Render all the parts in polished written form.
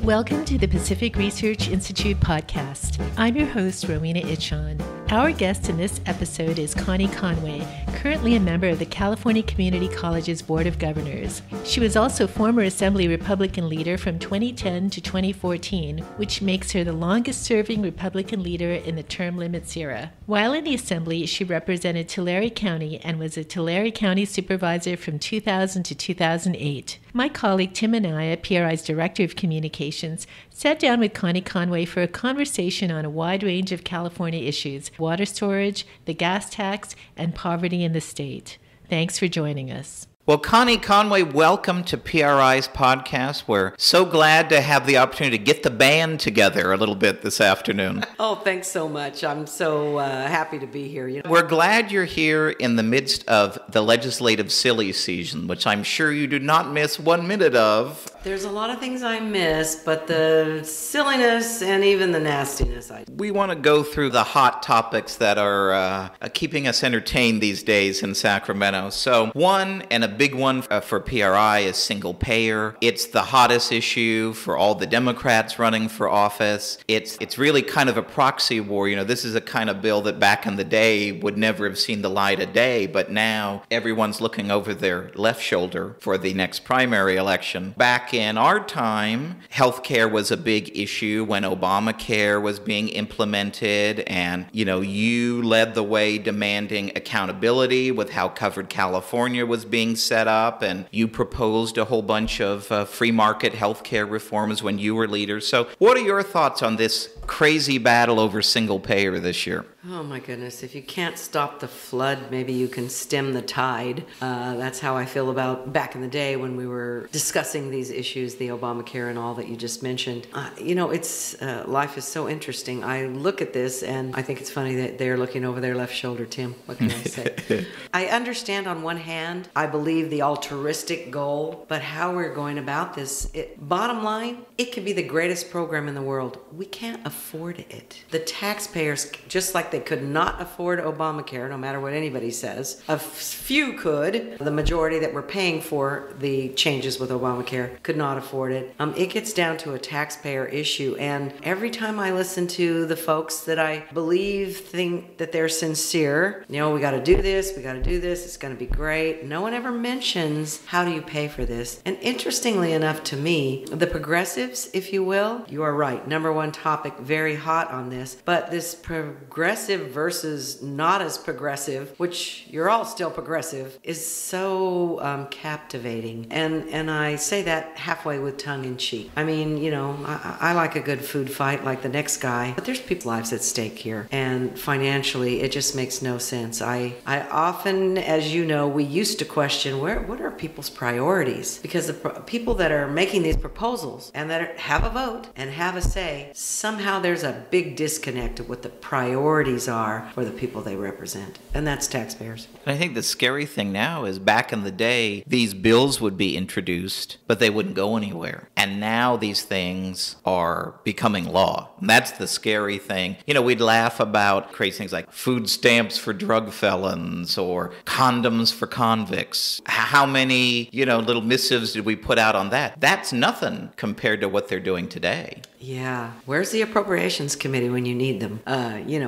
Welcome to the Pacific Research Institute podcast. I'm your host, Rowena Itchon. Our guest in this episode is Connie Conway, currently a member of the California Community College's Board of Governors. She was also former Assembly Republican leader from 2010 to 2014, which makes her the longest-serving Republican leader in the term limits era. While in the Assembly, she represented Tulare County and was a Tulare County Supervisor from 2000 to 2008. My colleague Tim Anaya, PRI's Director of Communications, sat down with Connie Conway for a conversation on a wide range of California issues: water storage, the gas tax, and poverty in the state. Thanks for joining us. Well, Connie Conway, welcome to PRI's podcast. We're so glad to have the opportunity to get the band together a little bit this afternoon. Oh, thanks so much. I'm so happy to be here. We're glad you're here in the midst of the legislative silly season, which I'm sure you do not miss 1 minute of. There's a lot of things I miss, but the silliness and even the nastiness I do. We want to go through the hot topics that are keeping us entertained these days in Sacramento. So one, and a big one for PRI, is single payer. It's the hottest issue for all the Democrats running for office. It's really kind of a proxy war. You know, this is a kind of bill that back in the day would never have seen the light of day, but now everyone's looking over their left shoulder for the next primary election. Back in our time, healthcare was a big issue when Obamacare was being implemented, and you led the way demanding accountability with how Covered California was being set up, and you proposed a whole bunch of free market healthcare reforms when you were leader. So what are your thoughts on this crazy battle over single payer this year? Oh my goodness, if you can't stop the flood, maybe you can stem the tide. That's how I feel about back in the day when we were discussing these issues, the Obamacare and all that you just mentioned. Life is so interesting. I look at this and I think it's funny that they're looking over their left shoulder, Tim. What can I say? I understand on one hand, I believe the altruistic goal, but how we're going about this, bottom line, it could be the greatest program in the world. We can't afford it. The taxpayers, just like they could not afford Obamacare, no matter what anybody says. A few could. The majority that were paying for the changes with Obamacare could not afford it. It gets down to a taxpayer issue, and every time I listen to the folks that I believe think that they're sincere, we got to do this, it's going to be great. No one ever mentions how do you pay for this. And interestingly enough to me, the progressives, if you will, you are right. Number one topic, very hot on this, but this progressive versus not as progressive, which you're all still progressive, is so captivating. And I say that halfway with tongue in cheek. I mean, I like a good food fight like the next guy, but there's people's lives at stake here. And financially, it just makes no sense. I often, as you know, we used to question what are people's priorities? Because the people that are making these proposals and that have a vote and have a say, somehow there's a big disconnect of what the priorities are for the people they represent, and that's taxpayers. And I think the scary thing now is back in the day, these bills would be introduced, but they wouldn't go anywhere. And now these things are becoming law. And that's the scary thing. We'd laugh about crazy things like food stamps for drug felons or condoms for convicts. How many, little missives did we put out on that? That's nothing compared to what they're doing today. Yeah. Where's the Appropriations Committee when you need them?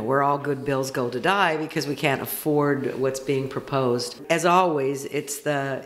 Where all good bills go to die because we can't afford what's being proposed. As always, it's the,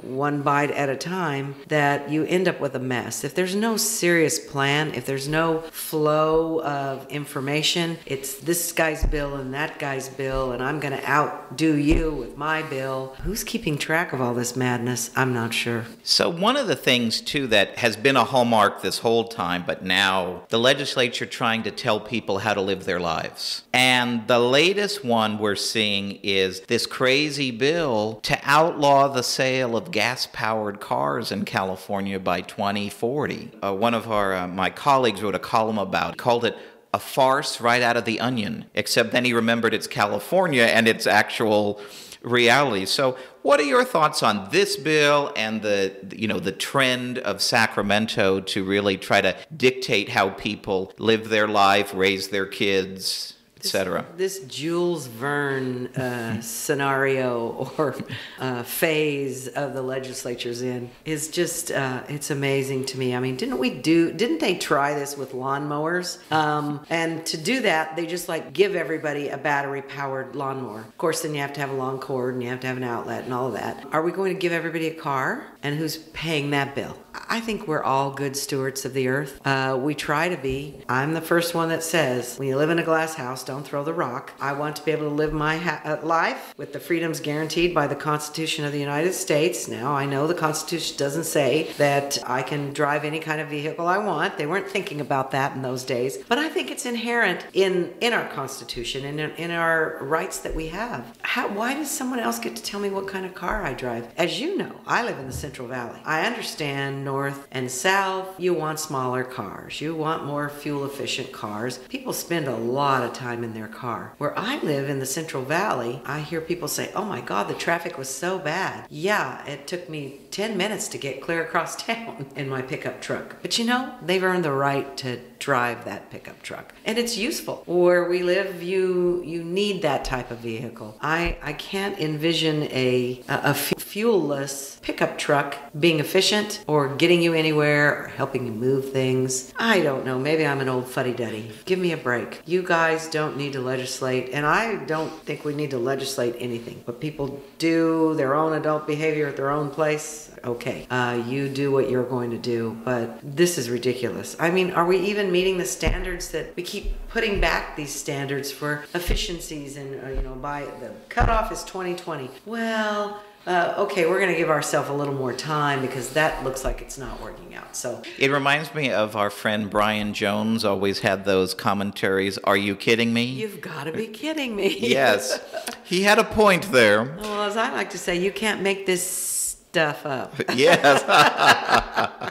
one bite at a time that you end up with a mess. If there's no serious plan, if there's no flow of information, it's this guy's bill and that guy's bill, and I'm going to outdo you with my bill. Who's keeping track of all this madness? I'm not sure. So one of the things, too, that has been a hallmark this whole time, but now the legislature trying to tell people how to live their lives. And the latest one we're seeing is this crazy bill to outlaw the sale of gas-powered cars in California by 2040. One of my colleagues wrote a column about it, called it a farce right out of The Onion, except then he remembered it's California and its actual reality. So what are your thoughts on this bill and the trend of Sacramento to really try to dictate how people live their life, raise their kids, etc. This Jules Verne scenario or phase of the legislature's in is just, it's amazing to me. I mean, didn't they try this with lawnmowers? And to do that, they just like give everybody a battery powered lawnmower. Of course, then you have to have a long cord and you have to have an outlet and all of that. Are we going to give everybody a car? And who's paying that bill? I think we're all good stewards of the earth. We try to be. I'm the first one that says, when you live in a glass house, don't throw the rock. I want to be able to live my life with the freedoms guaranteed by the Constitution of the United States. Now, I know the Constitution doesn't say that I can drive any kind of vehicle I want. They weren't thinking about that in those days. But I think it's inherent in our Constitution and in our rights that we have. Why does someone else get to tell me what kind of car I drive? As you know, I live in the Central Valley. I understand north and south, you want smaller cars. You want more fuel efficient cars. People spend a lot of time in their car. Where I live in the Central Valley, I hear people say, oh my God, the traffic was so bad. Yeah, it took me 10 minutes to get clear across town in my pickup truck. But you know, they've earned the right to drive that pickup truck. And it's useful. Where we live, you need that type of vehicle. I can't envision a fuel-less pickup truck being efficient or getting you anywhere or helping you move things. I don't know. Maybe I'm an old fuddy-duddy. Give me a break. You guys don't need to legislate, and I don't think we need to legislate anything. But people do their own adult behavior at their own place. Okay, you do what you're going to do, but this is ridiculous. I mean, are we even meeting the standards that we keep putting back these standards for efficiencies and, by the cutoff is 2020. Well, okay, we're going to give ourselves a little more time because that looks like it's not working out. So it reminds me of our friend Brian Jones always had those commentaries, "Are you kidding me?" You've got to be kidding me. Yes, he had a point there. Well, as I like to say, you can't make this stuff up. Yes.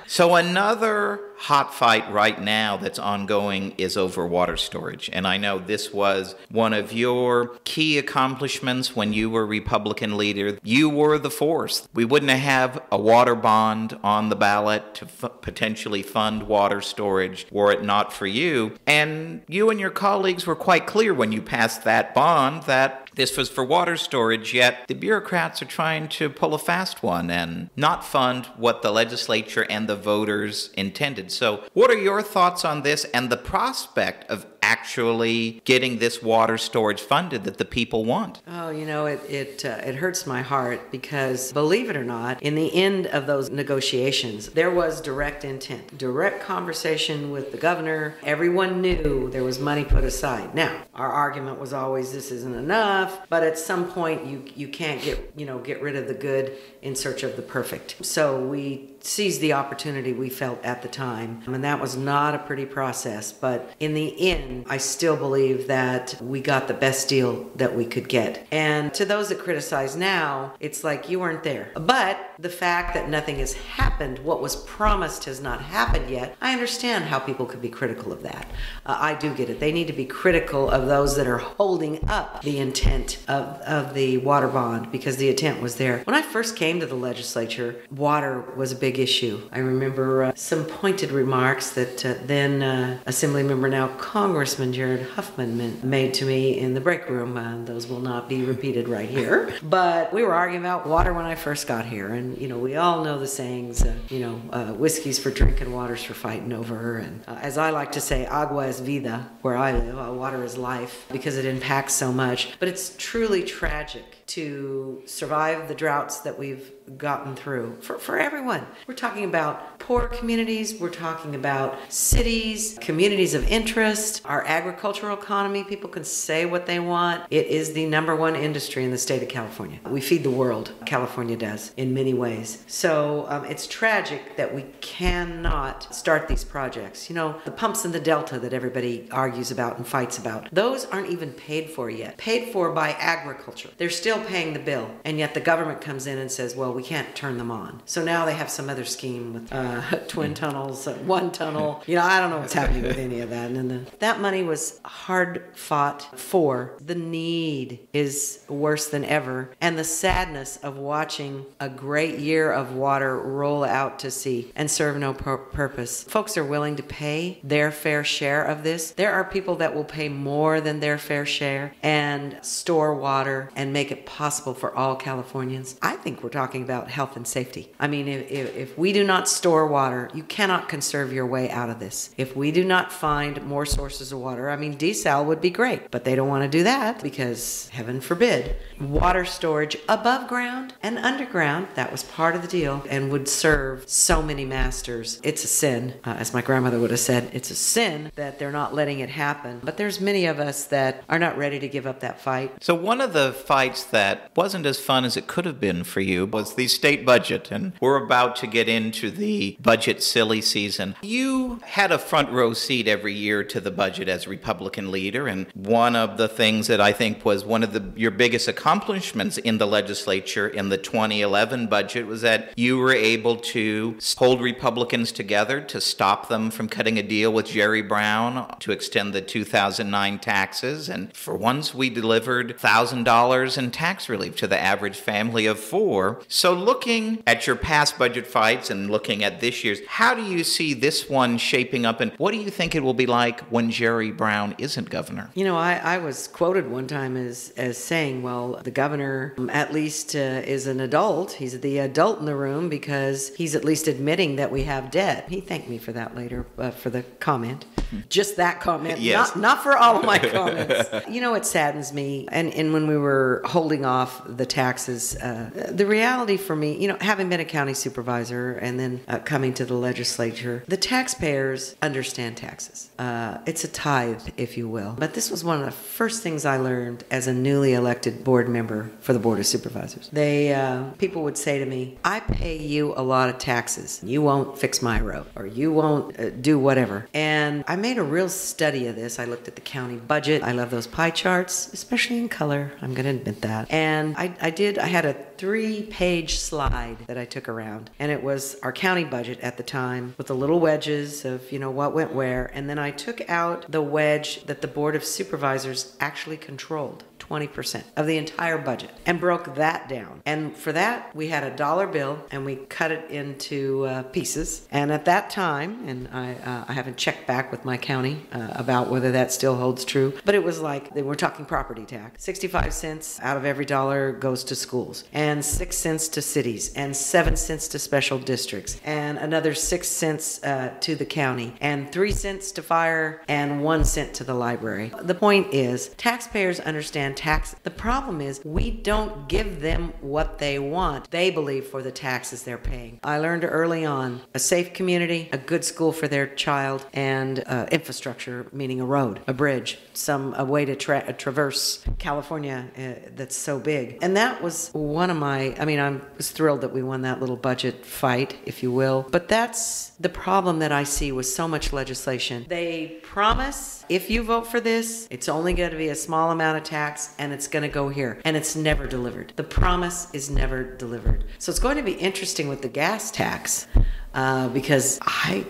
So another hot fight right now that's ongoing is over water storage. And I know this was one of your key accomplishments when you were Republican leader. You were the force. We wouldn't have a water bond on the ballot to potentially fund water storage were it not for you. And you and your colleagues were quite clear when you passed that bond that this was for water storage, yet the bureaucrats are trying to pull a fast one and not fund what the legislature and the voters intended. So what are your thoughts on this and the prospect of actually getting this water storage funded that the people want? Oh, it hurts my heart because, believe it or not, in the end of those negotiations, there was direct intent, direct conversation with the governor. Everyone knew there was money put aside. Now, our argument was always this isn't enough, but at some point you can't get rid of the good in search of the perfect. So we seized the opportunity we felt at the time, and that was not a pretty process, but in the end I still believe that we got the best deal that we could get. And to those that criticize now, it's like you weren't there. But the fact that nothing has happened, what was promised has not happened yet, I understand how people could be critical of that. I do get it. They need to be critical of those that are holding up the intent of the water bond because the intent was there. When I first came to the legislature, water was a big issue. I remember some pointed remarks that then Assembly Member, now Congressman Jared Huffman made to me in the break room. Those will not be repeated right here. But we were arguing about water when I first got here, and we all know the sayings. Whiskey's for drinking, water's for fighting over. And as I like to say, agua es vida. Where I live, water is life because it impacts so much. But it's truly tragic to survive the droughts that we've gotten through for everyone. We're talking about poor communities, we're talking about cities, communities of interest, our agricultural economy. People can say what they want. It is the #1 industry in the state of California. We feed the world, California does, in many ways. So it's tragic that we cannot start these projects. The pumps in the Delta that everybody argues about and fights about, those aren't even paid for yet. Paid for by agriculture. They're still paying the bill. And yet the government comes in and says, well, we can't turn them on. So now they have some other scheme with twin tunnels, one tunnel. I don't know what's happening with any of that. And that money was hard fought for. The need is worse than ever. And the sadness of watching a great year of water roll out to sea and serve no purpose. Folks are willing to pay their fair share of this. There are people that will pay more than their fair share and store water and make it possible for all Californians. I think we're talking about health and safety. I mean, if we do not store water, you cannot conserve your way out of this. If we do not find more sources of water, I mean, desal would be great, but they don't want to do that because, heaven forbid, water storage above ground and underground, that was part of the deal and would serve so many masters. It's a sin, as my grandmother would have said, it's a sin that they're not letting it happen. But there's many of us that are not ready to give up that fight. So one of the fights that wasn't as fun as it could have been for you was the state budget, and we're about to get into the budget silly season. You had a front row seat every year to the budget as Republican leader, and one of the things that I think was one of your biggest accomplishments in the legislature in the 2011 budget was that you were able to hold Republicans together to stop them from cutting a deal with Jerry Brown to extend the 2009 taxes, and for once we delivered $1,000 in tax relief to the average family of 4. So looking at your past budget fights and looking at this year's, how do you see this one shaping up, and what do you think it will be like when Jerry Brown isn't governor? I was quoted one time as saying, well, the governor at least is an adult. He's the adult in the room because he's at least admitting that we have debt. He thanked me for that later, for the comment. Just that comment, yes. not for all of my comments. It saddens me. And when we were holding off the taxes, the reality for me, having been a county supervisor and then coming to the legislature, the taxpayers understand taxes. It's a tithe, if you will. But this was one of the first things I learned as a newly elected board member for the Board of Supervisors. People would say to me, I pay you a lot of taxes. You won't fix my road, or you won't do whatever. And I made a real study of this. I looked at the county budget. I love those pie charts, especially in color. I'm going to admit that. And I had a 3-page slide that I took around, and it was our county budget at the time with the little wedges of, what went where. And then I took out the wedge that the Board of Supervisors actually controlled. 20% of the entire budget, and broke that down. And for that, we had a dollar bill and we cut it into pieces. And at that time, and I haven't checked back with my county about whether that still holds true, but it was like, we're talking property tax. 65 cents out of every dollar goes to schools, and 6 cents to cities, and 7 cents to special districts, and another 6 cents to the county, and 3 cents to fire, and 1 cent to the library. The point is, taxpayers understand tax. The problem is we don't give them what they want. They believe for the taxes they're paying. I learned early on a safe community, a good school for their child, and infrastructure, meaning a road, a bridge, a way to traverse California that's so big. And that was one of I was thrilled that we won that little budget fight, if you will. But that's the problem that I see with so much legislation. They promise, if you vote for this, it's only going to be a small amount of tax, and it's going to go here, and it's never delivered. The promise is never delivered. So it's going to be interesting with the gas tax. Because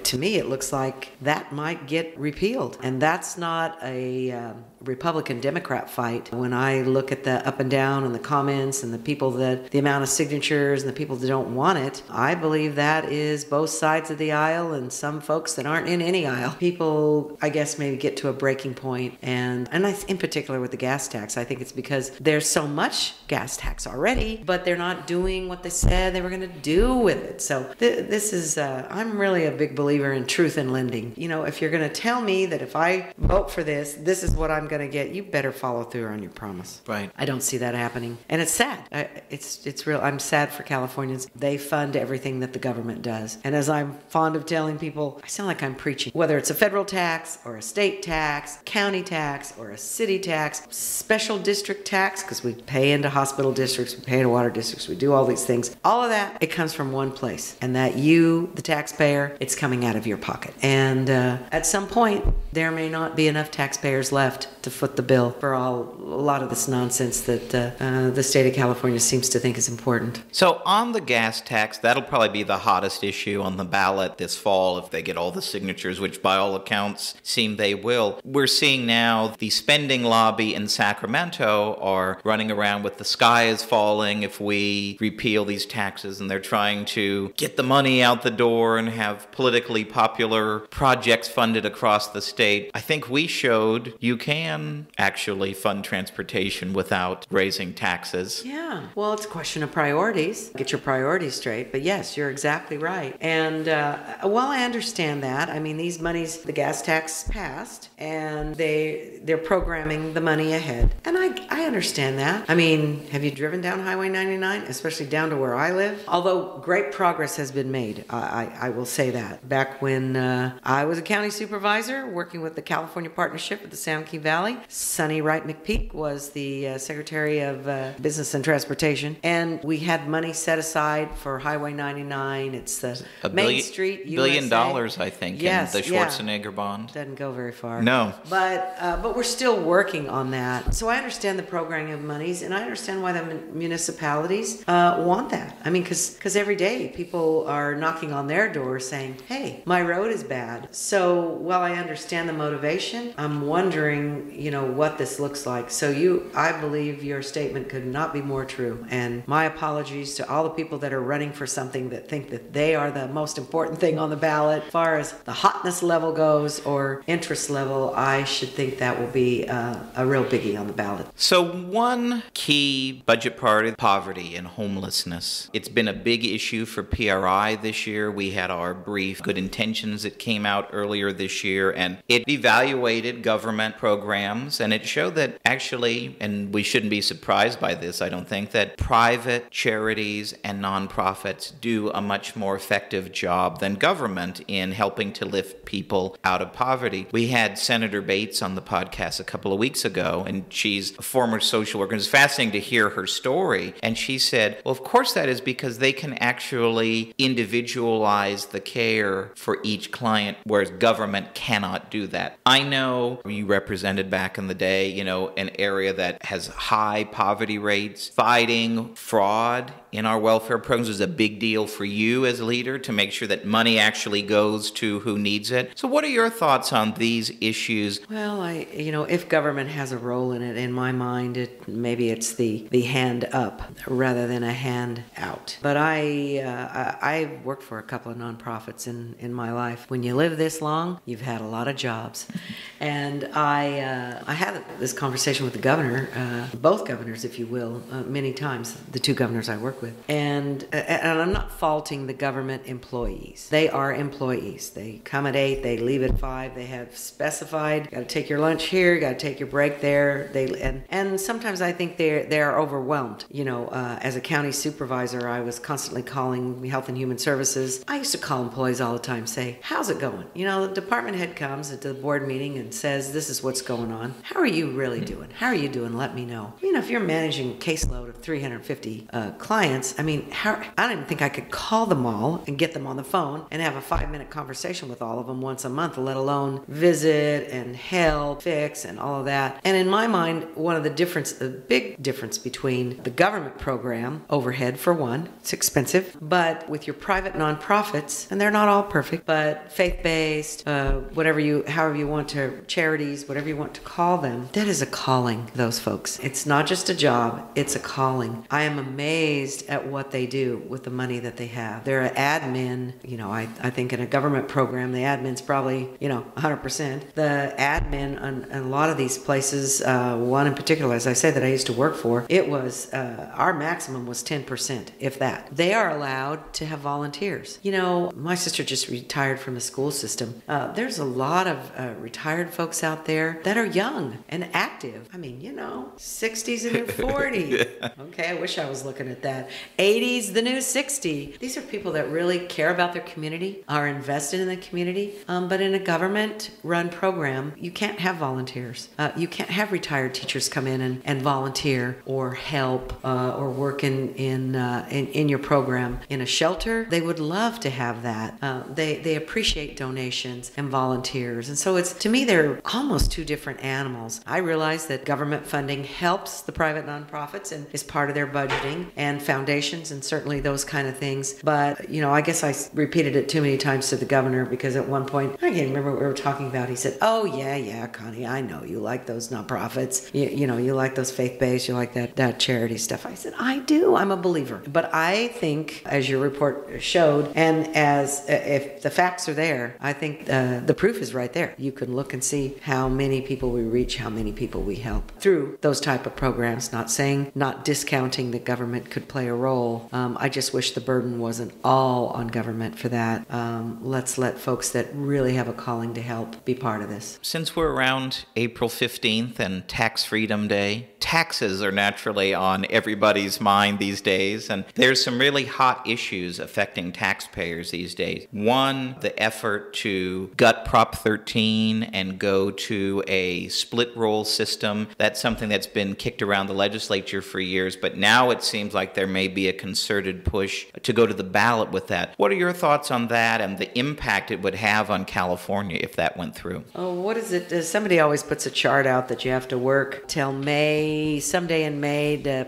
to me, it looks like that might get repealed. And that's not a Republican-Democrat fight. When I look at the up and down and the comments and the amount of signatures and the people that don't want it, I believe that is both sides of the aisle and some folks that aren't in any aisle. People, I guess, maybe get to a breaking point. And in particular with the gas tax, I think it's because there's so much gas tax already, but they're not doing what they said they were going to do with it. So this is, I'm really a big believer in truth in lending. If you're going to tell me that if I vote for this is what I'm going to get, you better follow through on your promise. Right. I don't see that happening. And it's sad. It's real. I'm sad for Californians. They fund everything that the government does. And as I'm fond of telling people, I sound like I'm preaching. Whether it's a federal tax or a state tax, county tax or a city tax, special district tax, because we pay into hospital districts, we pay into water districts, we do all these things. All of that, it comes from one place. And that you, the taxpayer, it's coming out of your pocket. And at some point, there may not be enough taxpayers left to foot the bill for a lot of this nonsense that the state of California seems to think is important. So on the gas tax, that'll probably be the hottest issue on the ballot this fall if they get all the signatures, which by all accounts seem they will. We're seeing now the spending lobby in Sacramento are running around with the sky is falling if we repeal these taxes, and they're trying to get the money out the door and have politically popular projects funded across the state. I think we showed you can actually fund transportation without raising taxes. Yeah, well, it's a question of priorities. Get your priorities straight. But yes, you're exactly right. And while I understand that, I mean, these monies, the gas tax passed, and they're programming the money ahead. And I understand that. I mean, have you driven down Highway 99, especially down to where I live? Although great progress has been made, I will say that. Back when I was a county supervisor working with the California Partnership at the San Joaquin Valley, Sonny Wright McPeak was the Secretary of Business and Transportation, and we had money set aside for Highway 99. It's the Main Street USA. $1 billion, I think, yes, in the Schwarzenegger bond. Doesn't go very far. No. But we're still working on that. So I understand the programming of monies, and I understand why the municipalities want that. I mean, because every day people are knocking on their door saying, hey, my road is bad. So while I understand the motivation, I'm wondering, what this looks like. So I believe your statement could not be more true. And my apologies to all the people that are running for something that think that they are the most important thing on the ballot. As far as the hotness level goes or interest level, I should think that will be a real biggie on the ballot. So one key budget priority, poverty and homelessness. It's been a big issue for PRI this year. We had our brief Good Intentions that came out earlier this year, and it evaluated government programs, and it showed that actually, and we shouldn't be surprised by this, I don't think, that private charities and nonprofits do a much more effective job than government in helping to lift people out of poverty. We had Senator Bates on the podcast a couple of weeks ago, and she's a former social worker. It's fascinating to hear her story. And she said, well, of course that is because they can actually individualize the care for each client, whereas government cannot do that. I know you represented back in the day, an area that has high poverty rates. Fighting fraud in our welfare programs is a big deal for you as a leader to make sure that money actually goes to who needs it. So what are your thoughts on these issues? Well, if government has a role in it, in my mind, maybe it's the hand up rather than a hand out. But I've worked for a couple of nonprofits in my life. When you live this long, you've had a lot of jobs. And I had this conversation with the governor, both governors, if you will, many times, the two governors I work with. And I'm not faulting the government employees. They are employees. They come at 8, they leave at 5, they have specified, got to take your lunch here, got to take your break there. And sometimes I think they are overwhelmed. As a county supervisor, I was constantly calling Health and Human Services. I used to call employees all the time, say, how's it going? The department head comes at the board meeting and says, this is what's going on. How are you really doing? How are you doing? Let me know. If you're managing a caseload of 350 clients, I don't even think I could call them all and get them on the phone and have a 5-minute conversation with all of them once a month, let alone visit and help, fix, and all of that. And in my mind, the big difference between the government program, overhead for one, it's expensive, but with your private nonprofits, and they're not all perfect, but faith-based, however you want to, charities, whatever you want to call them, that is a calling, those folks. It's not just a job, it's a calling. I am amazed at what they do with the money that they have. They're an admin, I think in a government program, the admin's probably, 100%. The admin on a lot of these places, one in particular, as I said, that I used to work for, it was, our maximum was 10%, if that. They are allowed to have volunteers. My sister just retired from the school system. There's a lot of retired folks out there that are young and active. 60s the new 40. Okay, I wish I was looking at that. 80s the new 60. These are people that really care about their community, are invested in the community. But in a government-run program, you can't have volunteers. You can't have retired teachers come in and volunteer or help or work in your program. In a shelter, they would love to have that. They appreciate donations and volunteers. And so to me, they're almost two different different animals. I realize that government funding helps the private nonprofits and is part of their budgeting, and foundations and certainly those kind of things. But, I guess I repeated it too many times to the governor, because at one point, I can't remember what we were talking about. He said, "Oh, yeah, Connie, I know you like those nonprofits. You like those faith-based, you like that charity stuff." I said, "I do. I'm a believer." But I think, as your report showed, and as if the facts are there, I think the proof is right there. You can look and see how many people we reach, how many people we help through those type of programs. Not discounting that government could play a role. I just wish the burden wasn't all on government for that. Let's let folks that really have a calling to help be part of this. Since we're around April 15th and Tax Freedom Day, taxes are naturally on everybody's mind these days, and there's some really hot issues affecting taxpayers these days. One, the effort to gut Prop 13 and go to a split roll system. That's something that's been kicked around the legislature for years, but now it seems like there may be a concerted push to go to the ballot with that. What are your thoughts on that and the impact it would have on California if that went through? Oh, what is it? Somebody always puts a chart out that you have to work till May, someday in May, to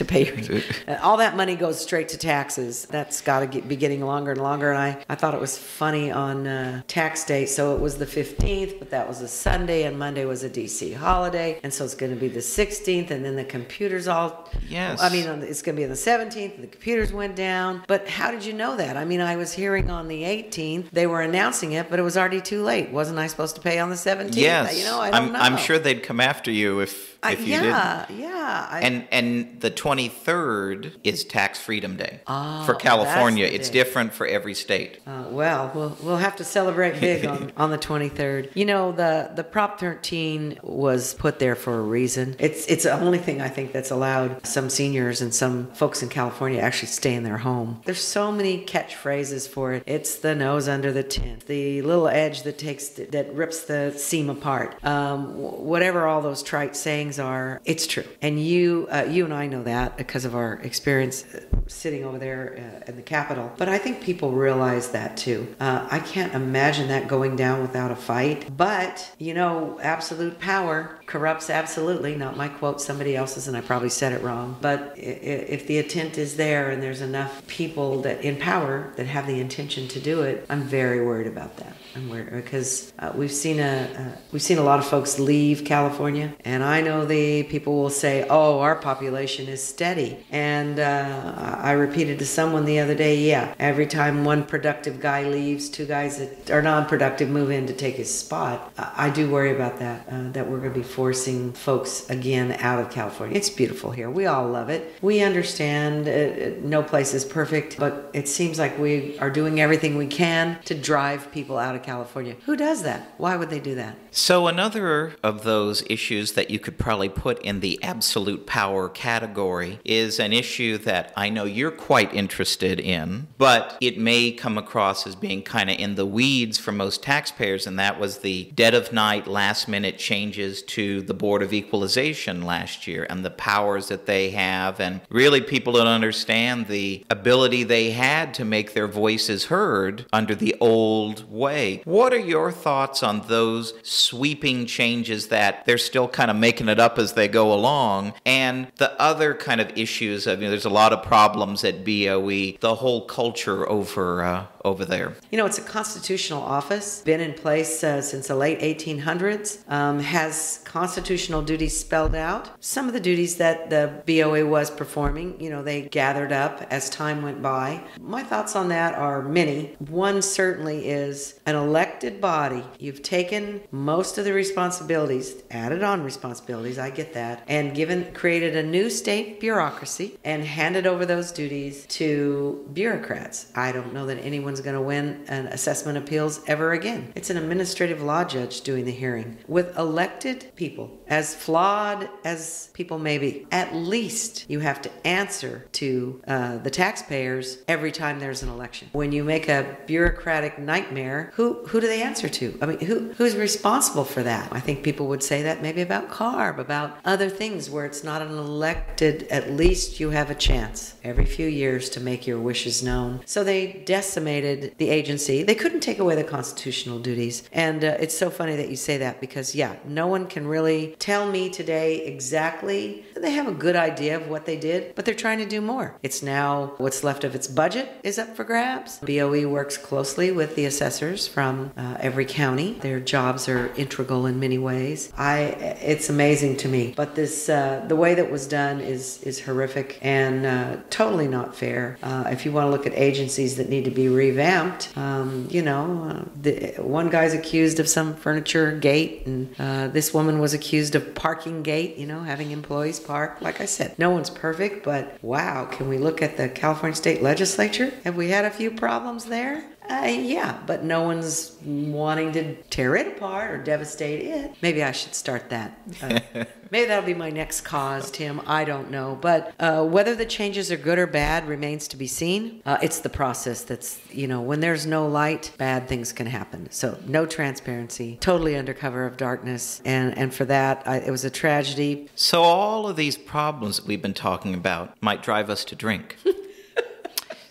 pay your... all that money goes straight to taxes. That's got to be getting longer and longer. And I thought it was funny on tax day. So it was the 15th, but that was a Sunday, and Monday was a D.C. holiday. And so it's going to be the 16th, and then the computers all... Yes. It's going to be on the 17th, and the computers went down. But how did you know that? I was hearing on the 18th, they were announcing it, but it was already too late. Wasn't I supposed to pay on the 17th? Yes. I don't know. I'm sure they'd come after you if you didn't. Yeah. And the 23rd is Tax Freedom Day for California. It's different for every state. We'll have to celebrate big on the 23rd. The Prop 13 was put there for a reason. It's the only thing I think that's allowed some seniors and some folks in California to actually stay in their home. There's so many catchphrases for it. It's the nose under the tent, the little edge that rips the seam apart. Whatever all those trite sayings are, it's true. And you and I know that because of our experience sitting over there in the Capitol. But I think people realize that too. I can't imagine that going down without a fight. But, absolute power corrupts absolutely. Not my quote, somebody else's, and I probably said it wrong. But if the intent is there and there's enough people that in power that have the intention to do it, I'm very worried about that. I'm worried because we've seen a lot of folks leave California, and I know the people will say, "Oh, our population is steady." And I repeated to someone the other day, yeah, every time one productive guy leaves, two guys that are non-productive move in to take his spot. I do worry about that we're going to be forcing folks again out of California. It's beautiful here. We all love it. We understand no place is perfect, but it seems like we are doing everything we can to drive people out of California. Who does that? Why would they do that? So another of those issues that you could probably put in the absolute power category is an issue that I know you're quite interested in, but it may come across as being kind of in the weeds for most taxpayers, and that was the dead of night, last-minute changes to the Board of Equalization last year and the powers that they have. And really, people don't understand the ability they had to make their voices heard under the old way. What are your thoughts on those sweeping changes that they're still kind of making it up as they go along, and the other kind of issues? There's a lot of problems at BOE, the whole culture over there. It's a constitutional office, been in place since the late 1800s, has constitutional duties spelled out. Some of the duties that the BOA was performing, they gathered up as time went by. My thoughts on that are many. One certainly is an elected body. You've taken most of the responsibilities, added on responsibilities, I get that, and created a new state bureaucracy and handed over those duties to bureaucrats. I don't know that anyone's going to win an assessment appeals ever again. It's an administrative law judge doing the hearing. With elected people, as flawed as people may be, at least you have to answer to the taxpayers every time there's an election. When you make a bureaucratic nightmare, who do they answer to? Who's responsible for that? I think people would say that maybe about CARB, about other things where it's not an elected, at least you have a chance. every few years to make your wishes known. So they decimated the agency. They couldn't take away the constitutional duties. And it's so funny that you say that because, no one can really tell me today exactly. They have a good idea of what they did, but they're trying to do more. It's now what's left of its budget is up for grabs. BOE works closely with the assessors from every county. Their jobs are integral in many ways. It's amazing to me. But this the way that was done is horrific and totally not fair. If you want to look at agencies that need to be revamped, one guy's accused of some furniture gate, and this woman was accused of parking gate, having employees park. Like I said, no one's perfect, but wow, can we look at the California State Legislature? Have we had a few problems there? But no one's wanting to tear it apart or devastate it. Maybe I should start that. Maybe that'll be my next cause, Tim. I don't know. But whether the changes are good or bad remains to be seen. It's the process that's, when there's no light, bad things can happen. So no transparency, totally under cover of darkness. And for that, it was a tragedy. So all of these problems that we've been talking about might drive us to drink.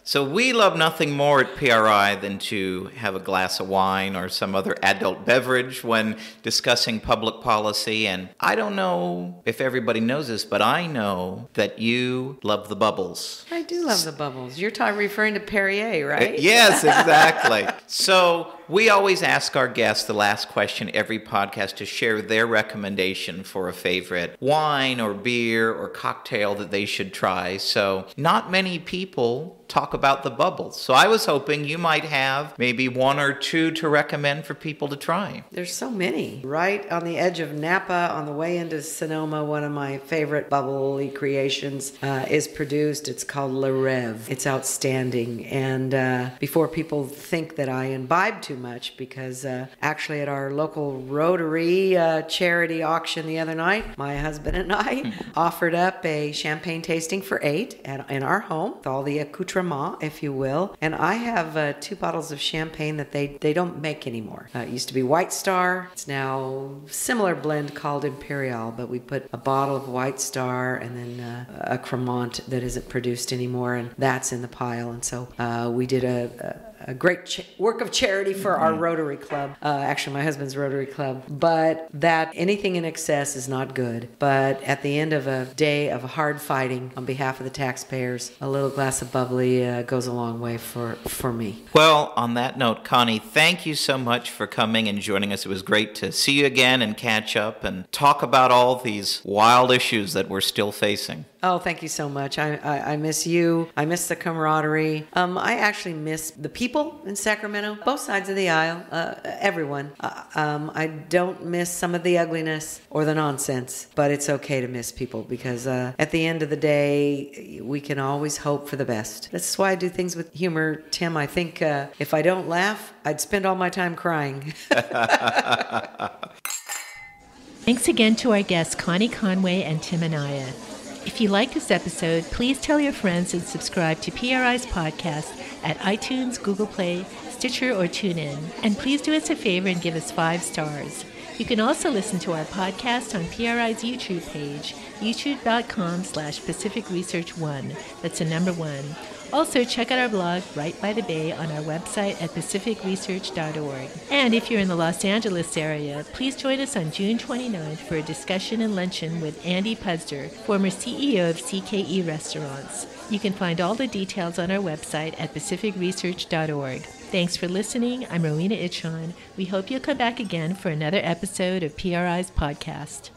So we love nothing more at PRI than to have a glass of wine or some other adult beverage when discussing public policy. And I don't know if everybody knows this, but I know that you love the bubbles. I do love the bubbles. You're referring to Perrier, right? Yes, exactly. So we always ask our guests the last question every podcast to share their recommendation for a favorite wine or beer or cocktail that they should try. So not many people talk about the bubbles. So I was hoping you might have maybe one or two to recommend for people to try. There's so many. Right on the edge of Napa, on the way into Sonoma, one of my favorite bubbly creations is produced. It's called Le Rêve. It's outstanding. And before people think that I imbibe too much, because actually at our local Rotary charity auction the other night, my husband and I offered up a champagne tasting for 8 in our home with all the accoutrements, if you will. And I have 2 bottles of champagne that they don't make anymore. It used to be White Star. It's now a similar blend called Imperial, but we put a bottle of White Star and then a Cremant that isn't produced anymore, and that's in the pile. And so we did a great work of charity for our Rotary Club, actually my husband's Rotary Club, but that anything in excess is not good. But at the end of a day of hard fighting on behalf of the taxpayers, a little glass of bubbly goes a long way for me. Well, on that note, Connie, thank you so much for coming and joining us. It was great to see you again and catch up and talk about all these wild issues that we're still facing. Oh, thank you so much. I miss you. I miss the camaraderie. I actually miss the people in Sacramento, both sides of the aisle, everyone. I don't miss some of the ugliness or the nonsense, but it's okay to miss people because at the end of the day, we can always hope for the best. That's why I do things with humor, Tim. I think if I don't laugh, I'd spend all my time crying. Thanks again to our guests, Connie Conway and Tim Anaya. If you like this episode, please tell your friends and subscribe to PRI's podcast at iTunes, Google Play, Stitcher, or TuneIn. And please do us a favor and give us 5 stars. You can also listen to our podcast on PRI's YouTube page, youtube.com/Pacific Research 1. That's the number 1. Also, check out our blog, Right by the Bay, on our website at pacificresearch.org. And if you're in the Los Angeles area, please join us on June 29th for a discussion and luncheon with Andy Puzder, former CEO of CKE Restaurants. You can find all the details on our website at pacificresearch.org. Thanks for listening. I'm Rowena Itchon. We hope you'll come back again for another episode of PRI's podcast.